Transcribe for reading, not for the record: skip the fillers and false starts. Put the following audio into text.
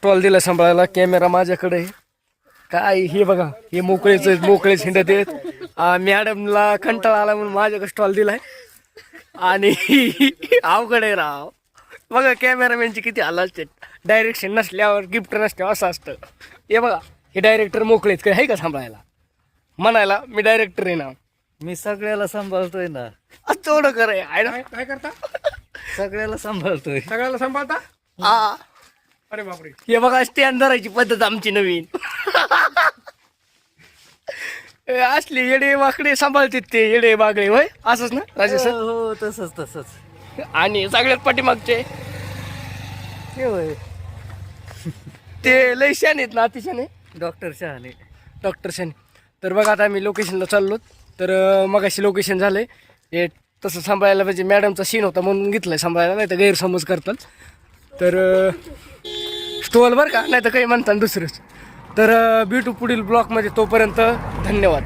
Stall दिला सांभाळायला. Camera माझ्याकडे आहे. काय हे बघा, हे मोकळेच हिंडत आहेत. मॅडमला कंटाळा आला म्हणून माझ्याकडे स्टॉल दिलाय. आणि अवघड आहे राव. बघा कॅमेरामॅनची किती हाल असते. डायरेक्शन नसल्यावर गिफ्ट नसल्यावर असं असतं. हे बघा, हे डायरेक्टर मोकळेच काय आहे का सांभाळायला. म्हणायला मी डायरेक्टर आहे ना, मी सगळ्याला सांभाळतोय ना. तेवढं करे आहे ना. काय करता? सगळ्याला सांभाळतोय. सगळ्याला सांभाळता? हा, अरे बापरे. हे बघा स्टँड धरायची पद्धत आमची नवीन. असले येडे वाकडे सांभाळतात ते येडे बागडे होय, असंच ना राजेश सर? हो तसंच. आणि सगळ्यात पाठीमागचे हे होय ते लय शान आहेत ना, अतिशाने डॉक्टर शहाणे. डॉक्टर शाने. तर बघा आता आम्ही लोकेशनला चाललो. तर मगाशी लोकेशन झालंय हे तसं सांभाळायला, म्हणजे मॅडमचा सीन होता म्हणून घेतलाय सांभाळायला, नाही तर गैरसमज करतात. तर स्टॉल बरं का, नाही तर काही म्हणतात दुसरंच. तर भेटू पुढील ब्लॉकमध्ये. तोपर्यंत धन्यवाद.